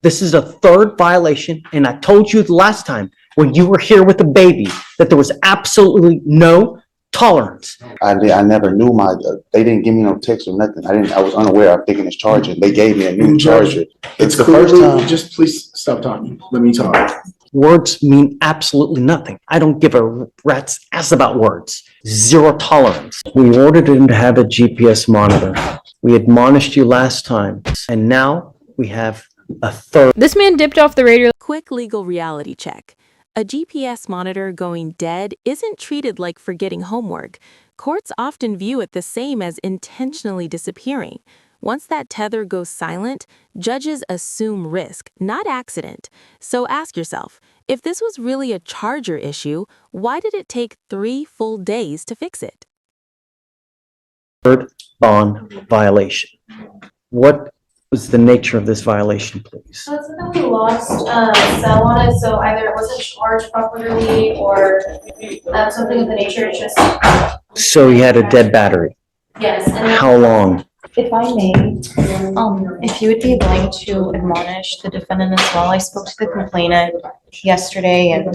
This is a third violation, and I told you the last time when you were here with the baby that there was absolutely no tolerance. I never knew they didn't give me no text or nothing. I was unaware of taking this charger. They gave me a new charger. It's the first time. Just please stop talking. Let me talk. Words mean absolutely nothing. I don't give a rat's ass about words. Zero tolerance. We ordered him to have a GPS monitor. We admonished you last time, and now we have a third. This man dipped off the radar. Quick legal reality check. A GPS monitor going dead isn't treated like forgetting homework. Courts often view it the same as intentionally disappearing. Once that tether goes silent, judges assume risk, not accident. So ask yourself, if this was really a charger issue, why did it take 3 full days to fix it? Third bond violation. What was the nature of this violation, please? So it's that we lost cell on it, so either it wasn't charged properly or something of the nature. It's just. So he had a dead battery. Yes. And How long? If I may, if you would be willing to admonish the defendant as well. I spoke to the complainant yesterday, and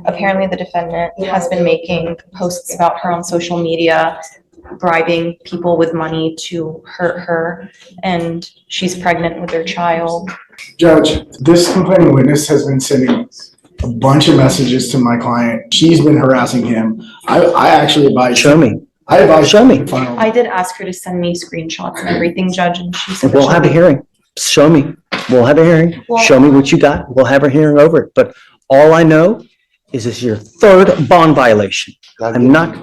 apparently the defendant has been making posts about her on social media, bribing people with money to hurt her, and she's pregnant with their child. Judge, this complaining witness has been sending a bunch of messages to my client. She's been harassing him. I actually advise. Show me. I advise. Show me. I did ask her to send me screenshots and everything, Judge, and she said We'll have a hearing. Show me. We'll have a hearing. Well, Show me what you got. We'll have a hearing over it. But all I know is this is your third bond violation. I'm not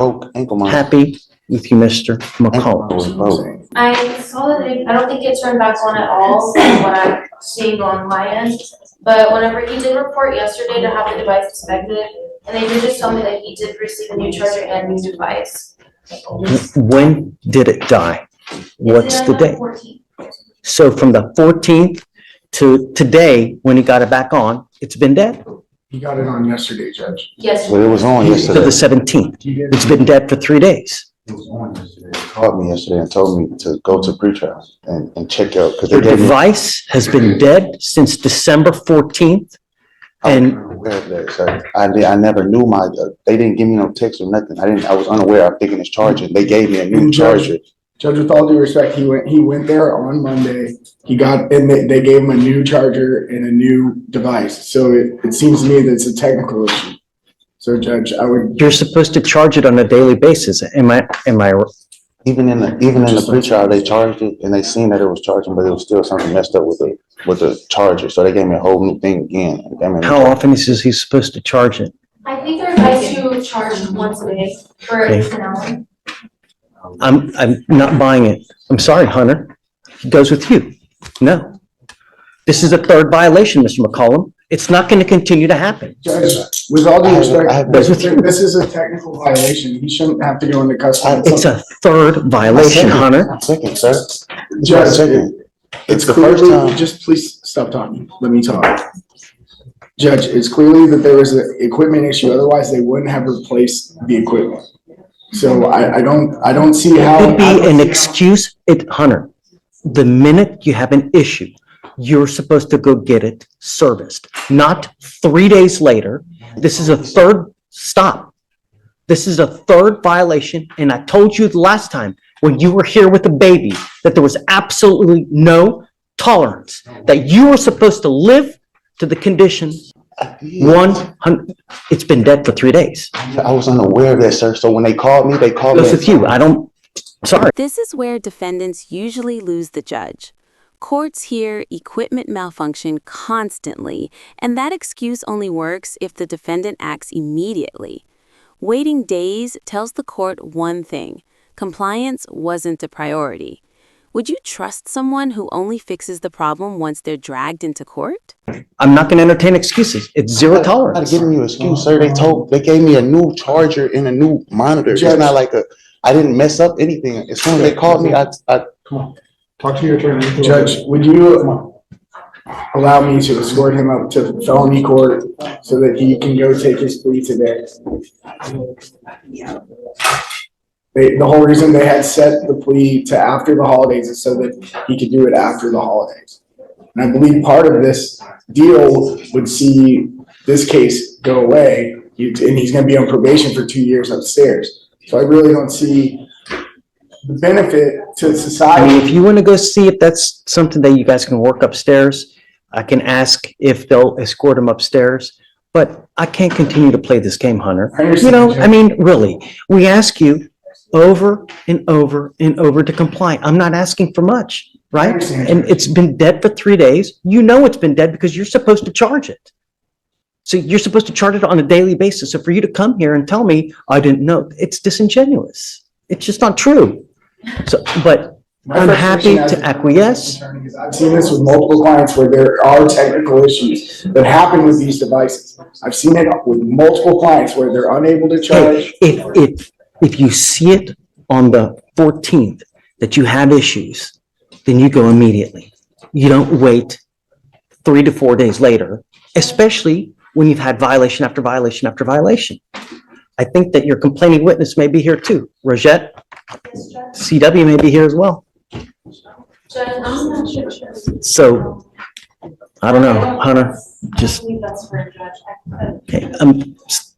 happy with you, Mr. McCollum. I saw that I don't think it turned back on at all from what I'm seeing on my end. But whenever he did report yesterday to have the device inspected, and they did just tell me that he did receive a new charger and new device. When did it die? What's the date? 14th. So from the 14th to today, when he got it back on, it's been dead? He got it on yesterday, Judge. Yes. But it was on To yesterday. the 17th. It's been dead for 3 days. He called me yesterday and told me to go to pretrial and check out because Your they gave me. device has been dead since December 14th. And I never knew they didn't give me no text or nothing. I was unaware of taking this charger. They gave me a new charger. Judge, with all due respect, he went there on Monday. They gave him a new charger and a new device. So it seems to me that it's a technical issue. So Judge, you're supposed to charge it on a daily basis. Am I? Even in the pretrial, they charged it and they seen that it was charging, but it was still something messed up with the charger. So they gave me a whole new thing again. How often is he supposed to charge it? I think they're advised to charge once a day for at least an hour. I'm not buying it. I'm sorry, Hunter. It goes with you. No. This is a third violation, Mr. McCollum. It's not going to continue to happen. Judge, with all due respect, this is a technical violation. He shouldn't have to go into custody. It's a third violation, Hunter. Second, sir. Judge, it's the first clearly, time. just please stop talking. Let me talk. Judge, it's clearly that there was an equipment issue. Otherwise, they wouldn't have replaced the equipment. So I don't see how. It could be an excuse. Hunter, the minute you have an issue, you're supposed to go get it serviced, not 3 days later. This is a third stop. This is a third violation. And I told you the last time when you were here with the baby that there was absolutely no tolerance, that you were supposed to live to the conditions. 100. It's been dead for 3 days. I was unaware of that, sir. So when they called me. Goes with you. Sorry. This is where defendants usually lose the judge. Courts hear equipment malfunction constantly, and that excuse only works if the defendant acts immediately. Waiting days tells the court one thing: compliance wasn't a priority. Would you trust someone who only fixes the problem once they're dragged into court? I'm not going to entertain excuses. It's zero tolerance. I'm not giving you an excuse, sir. They gave me a new charger and a new monitor. Judge, it's not like I didn't mess up anything. As soon as they called me, come on. Talk to your attorney. Judge, would you allow me to escort him up to felony court so that he can go take his plea today? The whole reason they had set the plea to after the holidays is so that he could do it after the holidays. And I believe part of this deal would see this case go away, and he's gonna be on probation for 2 years upstairs. So I really don't see the benefit to I mean, society. if you want to go see if that's something that you guys can work upstairs, I can ask if they'll escort him upstairs. But I can't continue to play this game, Hunter. I You understand, know, Judge. I mean, really, we ask you over and over and over to comply. I'm not asking for much, I right? understand, And Judge. it's been dead for 3 days. You know it's been dead because you're supposed to charge it. So you're supposed to charge it on a daily basis. So for you to come here and tell me, I didn't know, it's disingenuous. It's just not true. So, but My I'm happy frustration as to a acquiesce. attorney is I've seen this with multiple clients where there are technical issues that happen with these devices. I've seen it with multiple clients where they're unable to Hey, charge. if you see it on the 14th that you have issues, then you go immediately. You don't wait 3 to 4 days later, especially when you've had violation after violation after violation. I think that your complaining witness may be here too. Rosette, CW may be here as well. Judge, I'm not sure. So, I don't know, Hunter, just, That's for a judge. okay,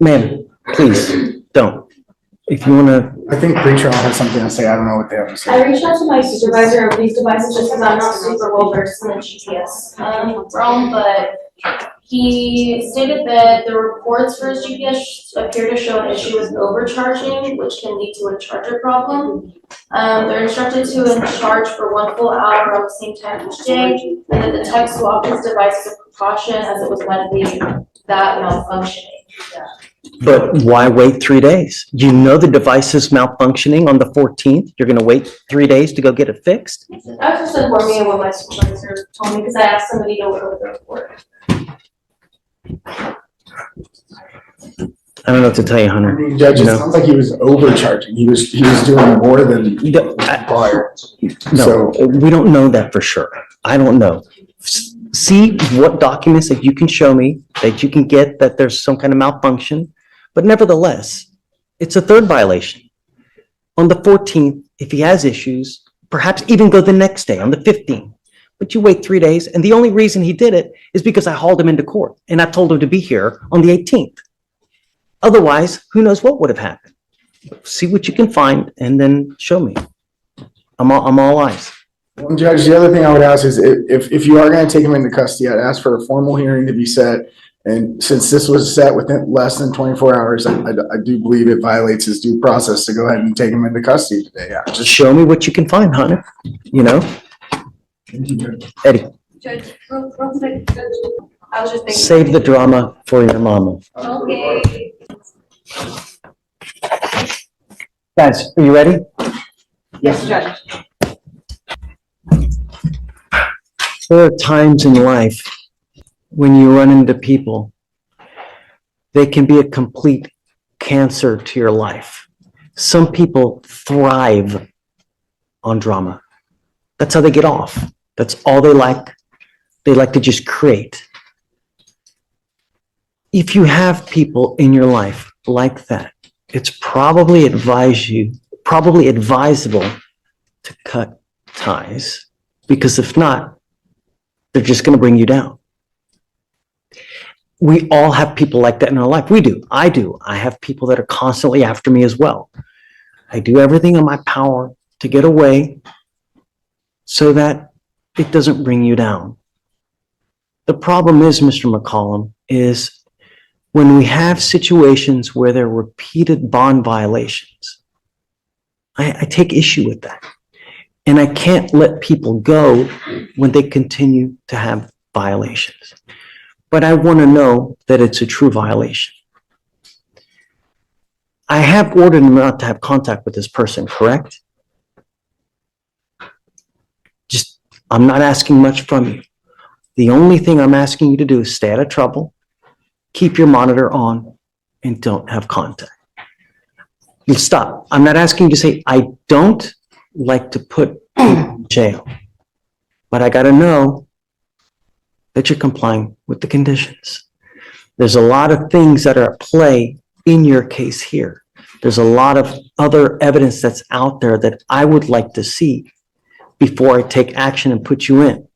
ma'am, please, don't. If you wanna, I think pretrial has something to say. I don't know what they have to I say. reached out to my supervisor of these devices just because I'm not super well versed in the GPS realm, but he stated that the reports for his GPS appear to show an issue with overcharging, which can lead to a charger problem. They're instructed to charge for 1 full hour on the same time each day, and that the tech swapped his device as a precaution as it was likely that malfunctioning. but why wait 3 days? You know the device is malfunctioning on the 14th, you're gonna wait 3 days to go get it fixed? I was just informing what my supervisor told me because I asked somebody to go over the report. I don't know what to tell you, I Hunter. mean, Judge, it You know? sounds like he was overcharging. He was doing more than required. No, we don't know that for sure. I don't know. See what documents that you can show me, that you can get that there's some kind of malfunction. But nevertheless, it's a third violation. On the 14th, if he has issues, perhaps even go the next day on the 15th. But you wait 3 days, and the only reason he did it is because I hauled him into court and I told him to be here on the 18th. Otherwise, who knows what would have happened? See what you can find and then show me. I'm all eyes. Well, Judge, the other thing I would ask is if you are gonna take him into custody, I'd ask for a formal hearing to be set. And since this was set within less than 24 hours, I do believe it violates his due process to go ahead and take him into custody today. Yeah, Just show me what you can find, Hunter. You know, Eddie, Judge, real quick, Judge, I was just thinking. save the drama for your mama. Okay. Guys, are you ready? Yes, Judge. There are times in life when you run into people, they can be a complete cancer to your life. Some people thrive on drama. That's how they get off. That's all they like. They like to just create. If you have people in your life like that, it's probably advisable to cut ties, because if not, they're just going to bring you down. We all have people like that in our life. We do. I do. I have people that are constantly after me as well. I do everything in my power to get away so that it doesn't bring you down. The problem is, Mr. McCollum, is when we have situations where there are repeated bond violations, I take issue with that. And I can't let people go when they continue to have violations. But I want to know that it's a true violation. I have ordered him not to have contact with this person, correct? Just, I'm not asking much from you. The only thing I'm asking you to do is stay out of trouble, keep your monitor on, and don't have contact. You stop. I'm not asking you to say, I don't like to put people in jail, but I got to know that you're complying with the conditions. There's a lot of things that are at play in your case here. There's a lot of other evidence that's out there that I would like to see before I take action and put you in.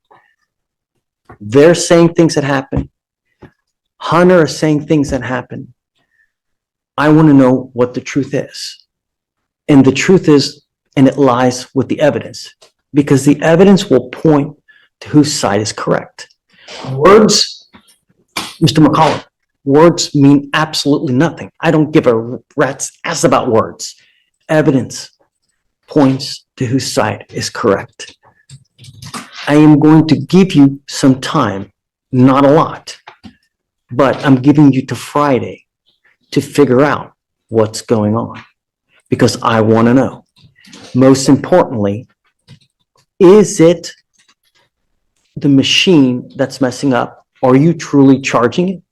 They're saying things that happen. Hunter is saying things that happen. I want to know what the truth is. And the truth is, and it lies with the evidence, because the evidence will point to whose side is correct. Words, Mr. McCollum, words mean absolutely nothing. I don't give a rat's ass about words. Evidence points to whose side is correct. I am going to give you some time, not a lot, but I'm giving you to Friday to figure out what's going on, because I want to know. Most importantly, is it the machine that's messing up? Are you truly charging it?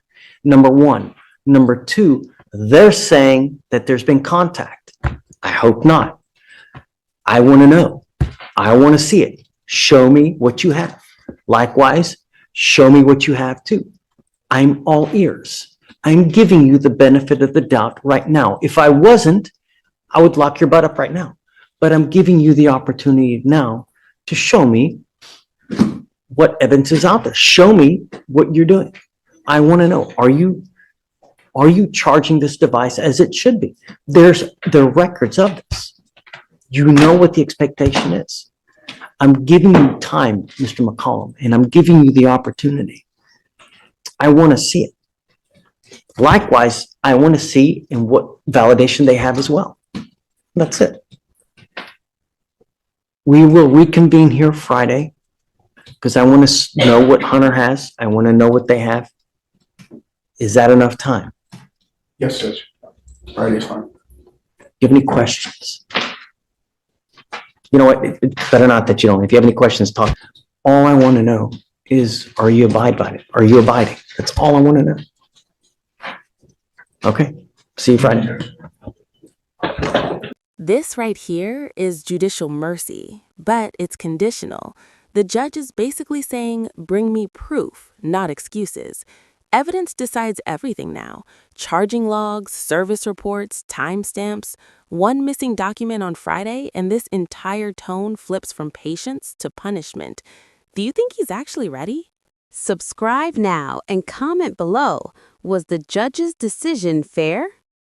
Number one. Number two, they're saying that there's been contact. I hope not. I want to know. I want to see it. Show me what you have. Likewise, show me what you have too. I'm all ears. I'm giving you the benefit of the doubt right now. If I wasn't, I would lock your butt up right now. But I'm giving you the opportunity now to show me what evidence is out there. Show me what you're doing. I want to know, are you charging this device as it should be? There are records of this. You know what the expectation is. I'm giving you time, Mr. McCollum, and I'm giving you the opportunity. I want to see it. Likewise, I want to see in what validation they have as well. That's it. We will reconvene here Friday because I want to know what Hunter has. I want to know what they have. Is that enough time? Yes, Judge. Friday's fine. Do you have any questions? You know what? It's better not that you don't. If you have any questions, talk. All I want to know is, are you abide by it? Are you abiding? That's all I want to know. Okay. See you Friday. This right here is judicial mercy, but it's conditional. The judge is basically saying, bring me proof, not excuses. Evidence decides everything now. Charging logs, service reports, timestamps. One missing document on Friday, and this entire tone flips from patience to punishment. Do you think he's actually ready? Subscribe now and comment below. Was the judge's decision fair?